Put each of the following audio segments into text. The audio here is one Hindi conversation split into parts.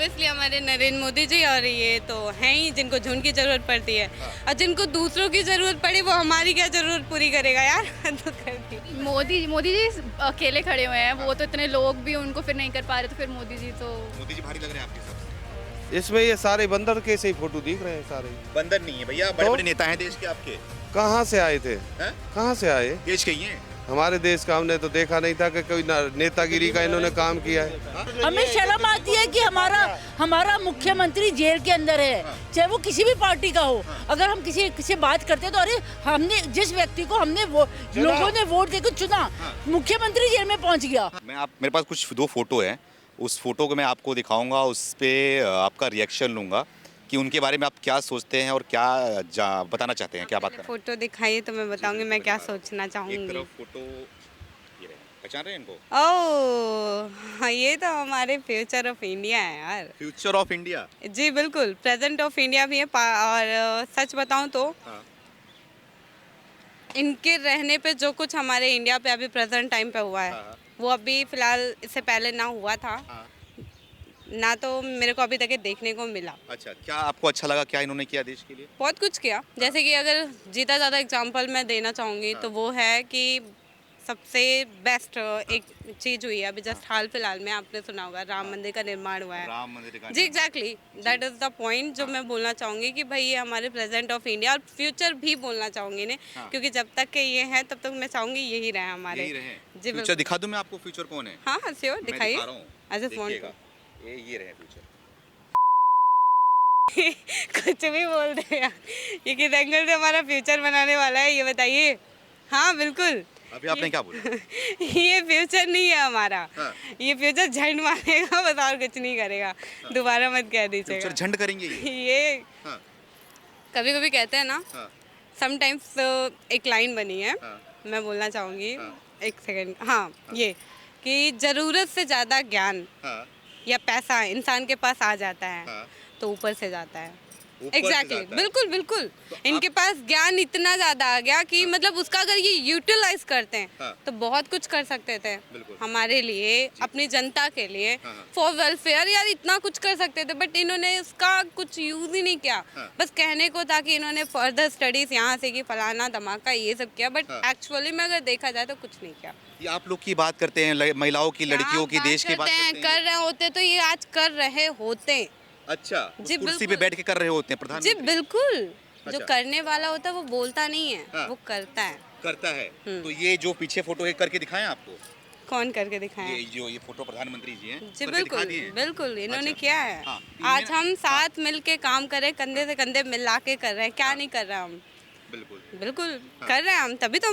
ऑब्वियसली हमारे नरेंद्र मोदी जी और ये तो हैं ही जिनको झुंड की ज़रूरत पड़ती है और जिनको दूसरों की ज़रूरत पड़े वो हमारी क्या ज़रूरत पूरी करेगा यार तो करती मोदी जी अकेले खड़े हुए हैं, वो तो इतने लोग भी उनको फिर नहीं कर पा रहे, तो फिर मोदी जी तो मोदी जी भारी लग रहे हैं आपके हिसाब से? इसमें ये सारे बंदर के से ही फोटो दिख रहे हैं सारे। बंदर नहीं है भैया, बड़े बड़े नेता हैं देश के आपके। कहाँ से आए थे? हैं? कहाँ से आए? देश के ही हैं। हमारे देश का हमने तो देखा नहीं था कि कोई नेतागिरी का इन्होंने काम किया है। हमें शर्म आती है कि हमारा मुख्यमंत्री जेल के अंदर है, चाहे वो किसी भी पार्टी का हो। अगर हम किसी बात करते हैं तो अरे हमने जिस व्यक्ति को लोगों ने वोट देकर चुना, मुख्यमंत्री जेल में पहुंच गया। मेरे पास कुछ 2 फोटो है, उस फोटो को मैं आपको दिखाऊंगा, उस पे आपका रिएक्शन लूंगा कि उनके बारे में आप क्या सोचते हैं और क्या बताना चाहते हैं, क्या बात करें। फोटो दिखाइए तो मैं बताऊंगी मैं क्या सोचना एक चाहूँगी। तरफ फोटो ये रहे, पहचान रहे हैं इनको? ओह ये तो हमारे फ्यूचर ऑफ इंडिया है यार। Future of India. जी बिल्कुल, प्रेजेंट ऑफ इंडिया भी है और सच बताऊं तो हाँ। इनके रहने पे जो कुछ हमारे इंडिया पे अभी प्रेजेंट टाइम पे हुआ है हाँ। वो अभी फिलहाल इससे पहले ना हुआ था हाँ। ना, तो मेरे को अभी तक ये देखने को मिला। अच्छा, क्या आपको अच्छा लगा, क्या इन्होंने किया देश के लिए? बहुत कुछ किया, जैसे कि अगर जीता ज़्यादा एग्जांपल मैं देना चाहूँगी तो वो है कि सबसे बेस्ट एक चीज़ हुई है अभी जस्ट हाल फिलहाल में, आपने सुना होगा राम मंदिर का निर्माण हुआ है। राम मंदिर का जी exactly, that is the point जो मैं बोलना चाहूँगी कि भाई ये हमारे प्रेजेंट ऑफ इंडिया और फ्यूचर भी बोलना चाहूँगी ने, क्योंकि जब तक के ये हैं तब तक मैं चाहूँगी यही रहे हमारे। यही रहे। जी फ्यूचर बिल्कुल। दिखा दूं मैं आपको, फ्यूचर कौन है? हाँ हाँ श्योर, मैं दिखाइए। दिखा रहा हूं। एज ए फोन देखिएगा, ये रहे फ्यूचर। कुछ भी बोल दे यार, ये किस एंगल से हमारा फ्यूचर बनाने वाला है ये बताइए। हाँ बिल्कुल। अभी आपने क्या बोला? ये फ्यूचर नहीं है हमारा। हाँ। ये फ्यूचर झंड मारेगा बस और कुछ नहीं करेगा। दोबारा मत कह दीजिएगा। फ्यूचर झंड करेंगे ये? ये हाँ। कभी कभी कहते हैं ना, हाँ। समटाइम्स एक लाइन बनी है, हाँ। मैं बोलना चाहूँगी। हाँ। एक सेकंड, हाँ ये कि ज़रूरत से ज़्यादा ज्ञान हाँ। या पैसा इंसान के पास आ जाता है हाँ। तो ऊपर से जाता है। ऊपर से एग्जैक्टली जाता है। बिल्कुल बिल्कुल। तो इनके पास ज्ञान इतना ज़्यादा आ गया कि मतलब उसका अगर ये यूटिलाइज करते हैं हाँ। तो बहुत कुछ कर सकते थे बिल्कुल। हमारे लिए, अपनी जनता के लिए, हाँ, हाँ। फॉर वेलफेयर यार, इतना कुछ कर सकते थे बट इन्होंने इसका कुछ यूज़ ही नहीं किया। हाँ। बस कहने को था कि इन्होंने फर्दर स्टडीज़ यहाँ से कि फलाना धमाका ये सब किया, बट हाँ। एक्चुअली में अगर देखा जाए तो कुछ नहीं किया। ये आप लोग की बात करते हैं, महिलाओं की, लड़कियों की, क्या देश की बात करते हैं, करते हैं। कर रहे होते तो ये आज कर रहे होते। अच्छा, उस जी, कुर्सी पे बिल्कुल। बैठ के कर रहे होते हैं जी प्रधानमंत्री? बिल्कुल। अच्छा। जो करने वाला होता है वो बोलता नहीं है, हाँ। वो करता है। करता है। हम्म। तो ये जो पीछे फोटो है करके दिखाएं आपको? कौन करके दिखाए? ये फोटो प्रधानमंत्री जी हैं, जी करके दिखा बिल्कुल दिए हैं? बिल्कुल, इन्होंने अच्छा। किया है। हाँ, आज इन्हें- हम साथ मिल के काम कर रहे हैं, कंधे से कंधे मिला के कर रहे हैं, क्या नहीं कर रहे हम। बिल्कुल। बिल्कुल कर रहे हैं हम, तभी तो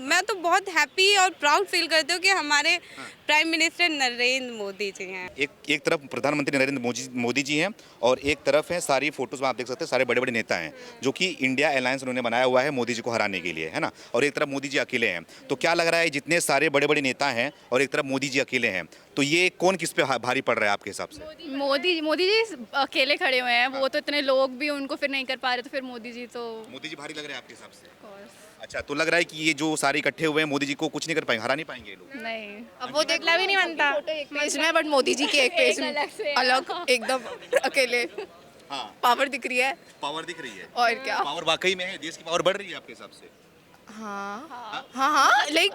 मैं तो बहुत हैप्पी और प्राउड फील करती हूँ कि हमारे प्राइम मिनिस्टर नरेंद्र मोदी जी हैं। एक तरफ प्रधानमंत्री नरेंद्र मोदी जी हैं और एक तरफ है सारी फोटोज में आप देख सकते हैं सारे बड़े बड़े नेता हैं जो कि इंडिया अलायंस उन्होंने बनाया हुआ है मोदी जी को हराने के लिए, है ना। और एक तरफ मोदी जी अकेले हैं। तो क्या लग रहा है, जितने सारे बड़े बड़े नेता हैं और एक तरफ मोदी जी अकेले हैं, तो ये कौन किस पे भारी पड़ रहा है आपके हिसाब से? मोदी जी अकेले खड़े हुए हैं, वो तो इतने लोग भी उनको फिर नहीं कर पा रहे, तो फिर मोदी जी तो मोदी जी भारी लग रहे हैं आपके हिसाब से? अच्छा, तो लग रहा है कि ये जो सारे इकट्ठे हुए हैं मोदी जी को कुछ नहीं कर पाएंगे, हरा नहीं पाएंगे ये लोग? नहीं। अब वो देखना भी नहीं बनता पेज में, बट मोदी जी के एक पेज में अलग एकदम अकेले हाँ, पावर दिख रही है। पावर दिख रही है। और क्या। पावर वाकई में है, देश की पावर बढ़ रही है आपके हिसाब से? हाँ हाँ हाँ, लाइक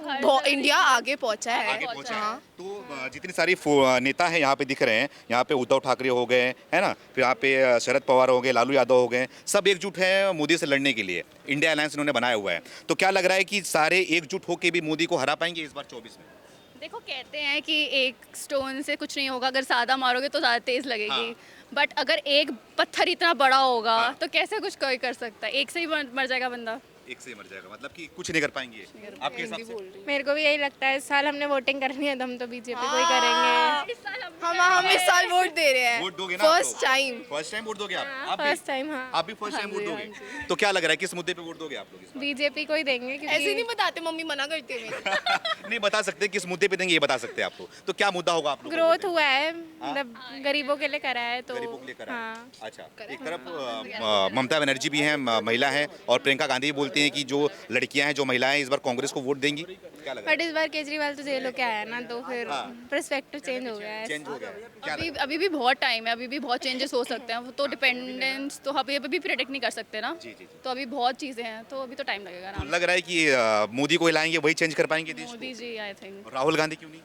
इंडिया आगे पहुंचा है। आगे पहुंचा है। हाँ। तो जितनी सारी नेता हैं यहाँ पे दिख रहे हैं, यहाँ पे उद्धव ठाकरे हो गए, है ना, फिर यहाँ पे शरद पवार हो गए, लालू यादव हो गए, सब एकजुट हैं मोदी से लड़ने के लिए। इंडिया अलायंस इन्होंने बनाया हुआ है। तो क्या लग रहा है कि सारे एकजुट होकर भी मोदी को हरा पाएंगे इस बार 24 में? देखो, कहते हैं कि एक स्टोन से कुछ नहीं होगा, अगर सादा मारोगे तो ज़्यादा तेज लगेगी। बट अगर एक पत्थर इतना बड़ा होगा तो कैसे कुछ कोई कर सकता है? एक से ही मर जाएगा बंदा। एक से ही मर जाएगा, मतलब कि कुछ नहीं कर पाएंगे आपके हिसाब से? मेरे को भी यही लगता है, इस साल हमने वोटिंग करनी है तो हम तो बीजेपी को ही करेंगे। हम इस साल वोट दे रहे हैं। वोट दोगे ना? First time. First time vote दोगे आप भी? First time. हाँ, आप भी फर्स्ट टाइम वोट दोगे? तो क्या लग रहा है किस मुद्दे पे वोट दोगे आप लोग इस बार? बीजेपी को ही देंगे ऐसे क्योंकि नहीं बताते, मम्मी मना करती है मेरी। नहीं बता सकते किस मुद्दे पे देंगे, ये बता सकते हैं आप लोग। तो क्या मुद्दा होगा आप लोग? ग्रोथ हुआ है, मतलब गरीबों के लिए करा है तो गरीबों के लिए करा है। हाँ। अच्छा, एक तरफ ममता बनर्जी भी हैं, महिला हैं, और प्रियंका गांधी भी बोलती चाहती हैं कि जो लड़कियां हैं, जो महिलाएं हैं, इस बार कांग्रेस को वोट देंगी? क्या लग रहा बट इस बार केजरीवाल तो जेल होके आया ना, तो फिर पर्सपेक्टिव चेंज हो गया है? है। चेंज हो गया है? क्या लग अभी भी बहुत टाइम है, अभी भी बहुत चेंजेस हो सकते हैं, तो डिपेंडेंस तो अभी भी प्रेडिक्ट नहीं कर सकते ना। जी, जी, जी। तो अभी बहुत चीज़ें हैं, तो अभी तो टाइम लगेगा तो ना। लग रहा है कि मोदी को लाएंगे, वही चेंज कर पाएंगे देश मोदी जी आई थिंक को? राहुल गांधी क्यों नहीं?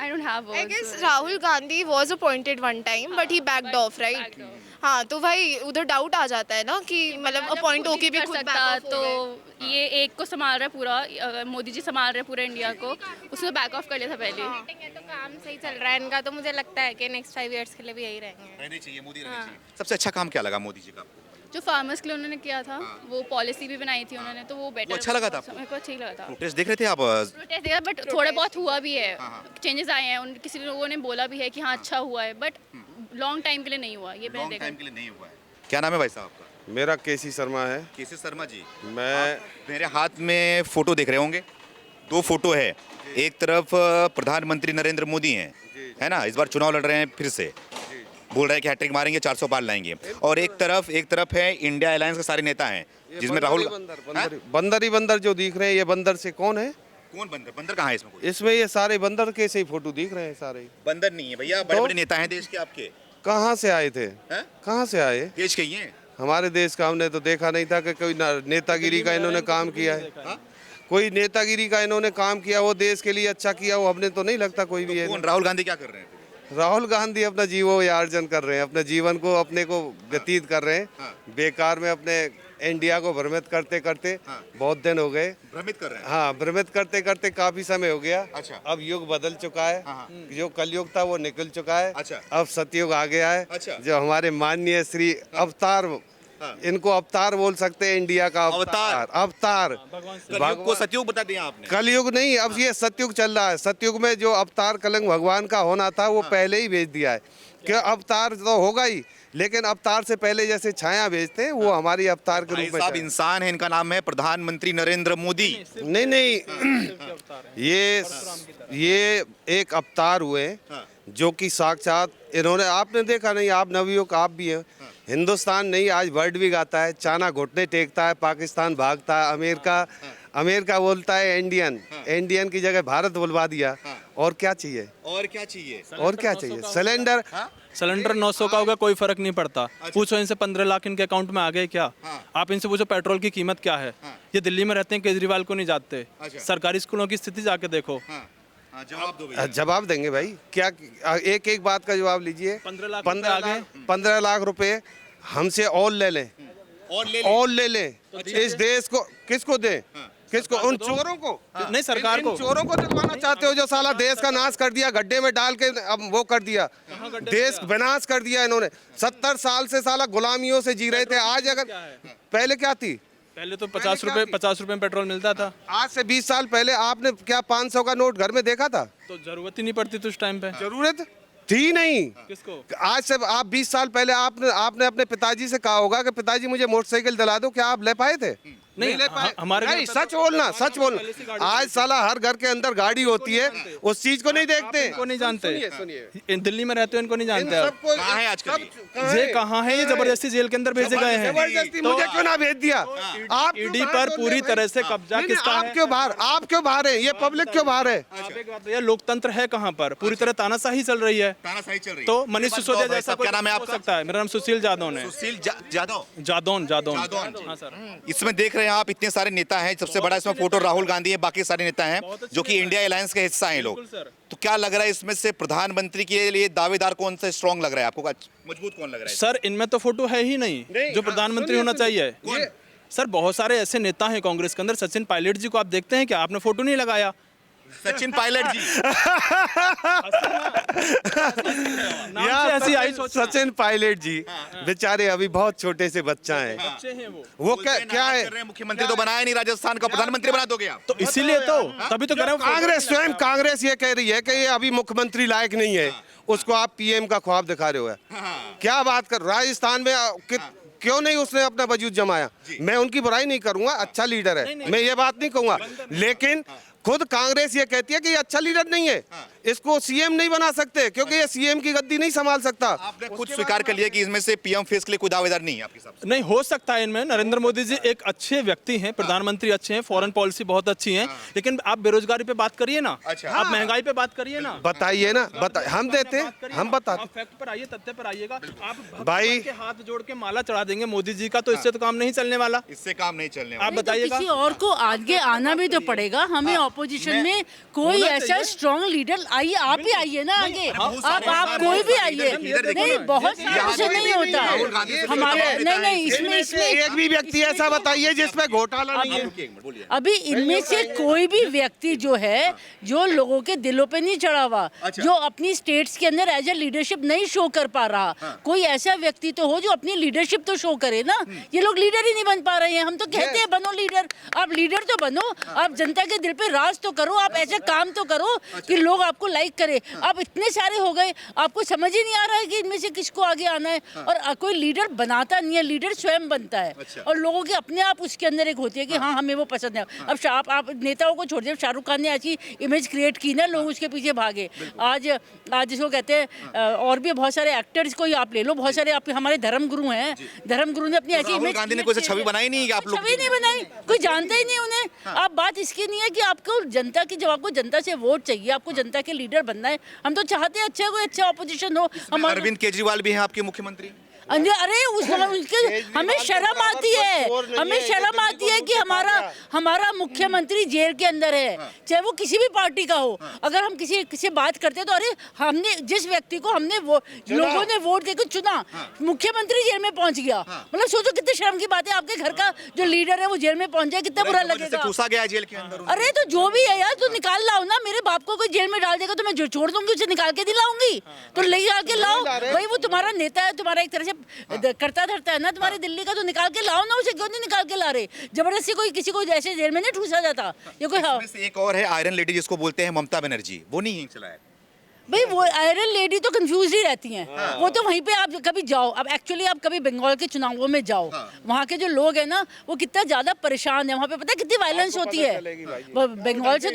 I don't have I guess Rahul Gandhi was appointed one time, but he backed off, right? हाँ, तो भाई उधर डाउट आ जाता है ना कि मतलब अपॉइंट होके भी खुद सकता, back off तो हो गए। ये एक को संभाल रहा है पूरा, अगर मोदी जी संभाल रहे हैं पूरे इंडिया को, उसने बैक ऑफ कर लिया था पहले। है तो काम सही चल रहा है इनका, तो मुझे लगता है कि नेक्स्ट 5 इयर्स के लिए भी यही रहेंगे। रहने चाहिए, मोदी रहने चाहिए। सबसे अच्छा काम क्या लगा मोदी जी का आपको? जो फार्मर्स के लिए उन्होंने किया था, वो पॉलिसी भी बनाई थी उन्होंने, तो वो बेटर अच्छा लगा था आपको? मेरे को ठीक लगा था। प्रोटेस्ट देख रहे थे आप? प्रोटेस्ट देखा, बट थोड़ा बहुत हुआ भी है, चेंजेस आए हैं, उन किसी लोगों ने बोला भी है कि हाँ अच्छा हुआ है, बट लॉन्ग टाइम के लिए नहीं हुआ, ये मैंने लॉन्ग देखा। टाइम के लिए नहीं हुआ है। क्या नाम है भाई साहब आपका? मेरा केसी शर्मा है। केसी शर्मा जी, मैं मेरे हाथ में फोटो देख रहे होंगे, 2 फोटो है। एक तरफ प्रधानमंत्री नरेंद्र मोदी हैं, है ना, इस बार चुनाव लड़ रहे हैं फिर से, बोल रहे हैं कि हैट्रिक मारेंगे, 400 पार लाएंगे। और एक तरफ है इंडिया अलायंस के सारे नेता हैं, जिसमें राहुल बंदर ही बंदर जो दिख रहे हैं, ये बंदर से कौन है? कौन बंदर? बंदर कहाँ है इसमें? कोई इसमें ये सारे बंदर के से ही फोटो दिख रहे हैं सारे। बंदर नहीं है भैया, बड़े बड़े नेता हैं देश के आपके। कहाँ से आए थे? हैं? कहाँ से आए? देश के ही हैं। हमारे देश का हमने तो देखा नहीं था कि कोई नेतागिरी का इन्होंने काम किया है। कोई नेतागिरी का इन्होंने काम किया हो, देश के लिए अच्छा किया हो, हमने तो नहीं लगता कोई भी है। कौन? राहुल गांधी क्या कर रहे हैं? राहुल गांधी अपना जीवोपार्जन कर रहे हैं, अपने जीवन को अपने को व्यतीत कर रहे हैं, बेकार में अपने इंडिया को भ्रमित करते करते बहुत दिन हो गए। भ्रमित कर रहे हैं। हाँ, भ्रमित करते करते काफी समय हो गया। अच्छा। अब युग बदल चुका है, जो कलयुग था वो निकल चुका है। अच्छा। अब सतयुग आ गया है। अच्छा। जो हमारे माननीय श्री अवतार, इनको अवतार बोल सकते हैं, इंडिया का अवतार। अवतार कलयुग को सतयुग बता दिया आपने। कलयुग नहीं, अब ये सतयुग चल रहा है। सतयुग में जो अवतार कलंक भगवान का होना था वो पहले ही भेज दिया है, कि अवतार तो होगा ही, लेकिन अवतार से पहले जैसे छाया भेजते हैं वो हमारी अवतार के भाई रूप में साहब छाया। इंसान है, इनका नाम है प्रधानमंत्री नरेंद्र मोदी। नहीं ये एक अवतार हुए जो कि साक्षात इन्होंने, आपने देखा नहीं, आप नवयुवक आप भी हैं, हिंदुस्तान नहीं आज वर्ल्ड भी गाता है, चाइना घुटने टेकता है, पाकिस्तान भागता है, अमेरिका बोलता है इंडियन की जगह भारत बुलवा दिया। और क्या चाहिए? और क्या चाहिए? और क्या चाहिए? सिलेंडर 900 का होगा, कोई फर्क नहीं पड़ता। पूछो इनसे 15 लाख इनके अकाउंट में आ गए क्या? आप इनसे पूछो पेट्रोल की कीमत क्या है। ये दिल्ली में रहते हैं, केजरीवाल को नहीं जाते। सरकारी स्कूलों की स्थिति जाके देखो। जवाब दो भैया। जवाब देंगे भाई, क्या एक एक बात का जवाब लीजिए। 15 लाख रुपए हमसे और ले लें, और ले लें, इस देश को किसको दें? किसको? उन चोरों को? नहीं, सरकार इन को। चोरों को दिलवाना चाहते हो जो साला देश का नाश कर दिया, गड्ढे में डाल के अब वो कर दिया, देश विनाश कर दिया इन्होंने। 70 साल से साला गुलामियों से जी रहे थे। आज अगर पहले क्या थी? पहले तो 50 रुपए में पेट्रोल मिलता था। आज से 20 साल पहले आपने क्या 500 का नोट घर में देखा था? तो जरूरत ही नहीं पड़ती थी उस टाइम पे। जरूरत थी नहीं। किसको? आज से आप 20 साल पहले आपने अपने पिताजी से कहा होगा कि पिताजी मुझे मोटरसाइकिल दिला दो, क्या आप ले पाए थे? नहीं, ले पाए। हमारे घर नहीं, पे सच बोलना। आज साला हर घर के अंदर गाड़ी होती है, उस चीज को नहीं देखते। इनको नहीं जानते। सुनिए इन दिल्ली में रहते हो, इनको नहीं जानते आप। कहाँ है आजकल ये कहाँ है? ये जबरदस्ती जेल के अंदर भेजे गए हैं। जबरदस्ती मुझे क्यों ना भेज दिया? आप ईडी पर पूरी तरह से कब्जा किसका आप है? क्यों बाहर? आप क्यों बाहर है? ये पब्लिक क्यों बाहर है? आप एक बात भैया, लोकतंत्र है कहाँ पर? पूरी तरह तानाशाही चल रही है। तानाशाही चल रही है। तो मनीष सिसोदिया जैसा कोई क्या नाम है हो आपका? सकता है? मेरा नाम सुशील जादव है। सुशील जादव। जादौन। हाँ सर। इसमें देख रहे हैं आप, इतने सारे नेता हैं। सबसे बड़ा इसमें फोटो राहुल गांधी है, बाकी सारे नेता हैं जो कि इंडिया अलायंस के हिस्सा हैं लोग। तो क्या लग रहा है इसमें से प्रधानमंत्री के लिए दावेदार कौन सा स्ट्रॉन्ग लग रहा है आपको? मजबूत कौन लग रहा है? सर इनमें तो फोटो है ही नहीं जो प्रधानमंत्री होना चाहिए। सर बहुत सारे ऐसे नेता हैं कांग्रेस के अंदर। सचिन पायलट जी को आप देखते हैं क्या? आपने फोटो नहीं लगाया। सचिन पायलट जी नाम से ऐसी आई सोच। सचिन पायलट जी बेचारे अभी बहुत छोटे से बच्चा हैं। बच्चे हैं वो क्या है? मुख्यमंत्री तो बनाया नहीं, राजस्थान का प्रधानमंत्री बना दोगे आप? तो इसीलिए तो तभी तो कह रहा हूं कांग्रेस स्वयं कांग्रेस ये कह रही है कि ये अभी मुख्यमंत्री लायक नहीं है, उसको आप पीएम का ख्वाब दिखा रहे हो। क्या बात कर? राजस्थान में क्यों नहीं उसने अपना वजूद जमाया? मैं उनकी बुराई नहीं करूंगा, अच्छा लीडर है, मैं ये बात नहीं कहूंगा, लेकिन खुद कांग्रेस ये कहती है कि ये अच्छा लीडर नहीं है, इसको सीएम नहीं बना सकते क्योंकि ये सीएम की गद्दी नहीं संभाल सकता। आपने खुद स्वीकार कर लिया कि इसमें से पीएम फेस के लिए कोई दावेदार नहीं है आपके हिसाब से? नहीं हो सकता है इनमें। नरेंद्र मोदी जी एक अच्छे व्यक्ति हैं, प्रधानमंत्री अच्छे हैं, फॉरेन पॉलिसी बहुत अच्छी है, लेकिन आप बेरोजगारी पे बात करिए ना, आप महंगाई पे बात करिए ना, बताइए ना, हम देते हैं, हम बताते। आप फैक्ट पर आइए, तथ्य पर आइएगा। आप भाई के हाथ जोड़ के माला चढ़ा देंगे मोदी जी का, तो इससे तो काम नहीं चलने वाला। इससे काम नहीं चलने आप वाला। बताइएगा। किसी और को आगे आना भी तो पड़ेगा। हमें ऑपोजिशन में कोई होना ऐसा चाहिए। स्ट्रांग लीडर आइए, आप ही आइए ना आगे, आप कोई भी आइए। नहीं, बहुत सारे से नहीं होता हमारे। नहीं, इसमें एक भी व्यक्ति ऐसा बताइए जिसमें घोटाला नहीं है। अभी इनमें से कोई भी व्यक्ति जो है, जो लोगों के दिलों पे नहीं चढ़ा हुआ, जो अपनी स्टेट्स के अंदर एज ए लीडरशिप नहीं शो कर पा रहा, कोई ऐसा व्यक्ति तो हो जो अपनी लीडरशिप तो शो करे ना। ये लोग लीडर ही नहीं बन पा रहे हैं। हम तो कहते हैं बनो लीडर, आप लीडर तो बनो, आप जनता के दिल पे राज तो करो, आप ऐसे काम तो करो कि लोग आपको लाइक करे। आप इतने सारे हो गए, आपको समझ ही नहीं आ रहा है कि इनमें से किसको आगे आना है। और कोई लीडर बनाता नहीं है, लीडर स्वयं बनता है। और लोगों की अपने आप उसके अंदर एक होती है कि हाँ हमें वो पसंद है। अब आप नेताओं को छोड़ दिए, शाहरुख खान ने ऐसी इमेज क्रिएट की ना, लोग उसके पीछे भागे। आज जिसको कहते हैं, और भी बहुत सारे एक्टर्स को ही आप ले लो, बहुत सारे आप हमारे धर्मगुरु हैं, धर्मगुरु ने अपनी ऐसी इमेज, गांधी ने कोई छवि बनाई नहीं है आप लोग? छवि नहीं बनाई, कोई जानता ही नहीं उन्हें। आप बात इसकी नहीं है कि आपको जनता की, जब आपको जनता से वोट चाहिए, आपको जनता के लीडर बनना है। हम तो चाहते हैं अच्छा कोई अच्छा ऑपोजिशन हो। अरविंद केजरीवाल भी हैं आपके मुख्यमंत्री? अरे उनके हमें शर्म आती है, हमें शर्म आती है कि हमारा मुख्यमंत्री जेल के अंदर है, चाहे वो किसी भी पार्टी का हो। अगर हम किसी बात करते हैं तो अरे हमने जिस व्यक्ति को लोगों ने वोट देकर चुना, मुख्यमंत्री जेल में पहुंच गया। मतलब सोचो कितनी शर्म की बात है, आपके घर का जो लीडर है वो जेल में पहुंच जाए, कितना बुरा लगेगा। ठूसा गया जेल के अंदर। अरे तो जो भी है यार, तो निकाल लाओ ना। मेरे बाप को कोई जेल में डाल देगा तो मैं जो छोड़ दूंगी, उसे निकाल के दिलाऊंगी। तो ले के लाओ भाई, वो तुम्हारा नेता है, तुम्हारा एक तरह से करता धरता है ना तुम्हारी दिल्ली का, तो निकाल के लाओ ना उसे। क्यों नहीं निकाल के ला रहे? जबरदस्ती कोई किसी को ऐसे जेल में नहीं ठूसा जाता। ये कोई इसमें से एक और है आयरन लेडी जिसको बोलते हैं ममता बनर्जी, वो नहीं चला है भाई। वो आयरन लेडी तो कंफ्यूज ही रहती हैं। वो तो वहीं पे आप कभी जाओ, अब एक्चुअली आप कभी बंगाल के चुनावों में जाओ, वहाँ के जो लोग हैं ना वो कितना ज्यादा परेशान है। वहाँ पे पता है कितनी वायलेंस होती है। बंगाल से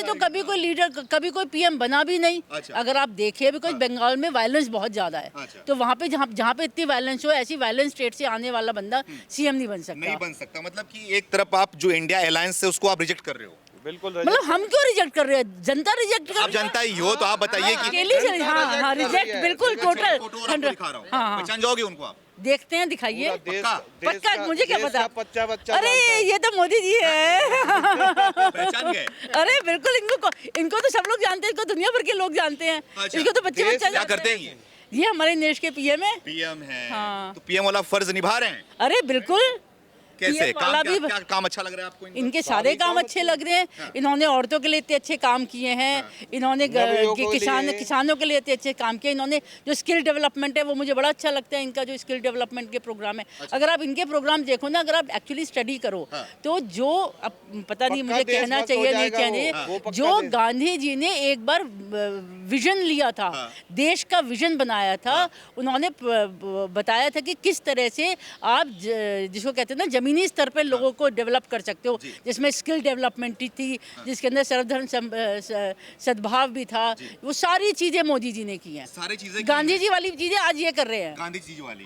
तो कभी कोई लीडर, कभी कोई पीएम बना भी नहीं। अगर आप देखिए, बिकॉज बंगाल में वायलेंस बहुत ज्यादा है। तो वहाँ पे जहाँ पे इतनी वायलेंस हो, ऐसी वायलेंस स्टेट से आने वाला बंदा सीएम नहीं बन सकता। मतलब कि एक तरफ आप जो इंडिया अलायंस है उसको आप रिजेक्ट कर रहे हो। बिल्कुल, मतलब हम क्यों रिजेक्ट कर रहे हैं? जनता रिजेक्ट कर, आप जनता ही हो तो आप बताइए कि हाँ रिजेक्ट बिल्कुल टोटल। पहचान जाओगे उनको आप? देखते हैं, दिखाइए। पक्का मुझे क्या पता। बच्चा अरे ये तो मोदी जी है। पहचान गए? अरे बिल्कुल, इनको तो सब लोग जानते हैं, इनको दुनिया भर के लोग जानते हैं। इनको तो बच्चे क्या करते हैं ये हमारे देश के पीएम है। पीएम है। हाँ। तो पीएम वाला फर्ज निभा रहे हैं? अरे बिल्कुल। कैसे वाला भी क्या काम अच्छा लग रहा है आपको? इनके सारे काम अच्छे लग रहे हैं। इन्होंने औरतों के लिए इतने अच्छे काम किए हैं, इन्होंने किसानों के लिए इतने अच्छे काम किए। इन्होंने जो स्किल डेवलपमेंट है वो मुझे बड़ा अच्छा लगता है, इनका जो स्किल डेवलपमेंट के प्रोग्राम है। अगर आप इनके प्रोग्राम देखो ना, अगर आप एक्चुअली स्टडी करो तो जो पता नहीं मुझे कहना चाहिए नहीं कहने, जो गांधी जी ने एक बार विजन लिया था, देश का विजन बनाया था, उन्होंने बताया था कि किस तरह से आप जिसको कहते हैं ना जमीनी स्तर पर लोगों को डेवलप कर सकते हो, जिसमें स्किल डेवलपमेंट थी, जिसके अंदर सर्वधर्म सद्भाव भी था। वो सारी चीजें मोदी जी ने की हैं। सारी चीजें गांधी जी वाली चीजें आज ये कर रहे हैं। गांधी जी वाली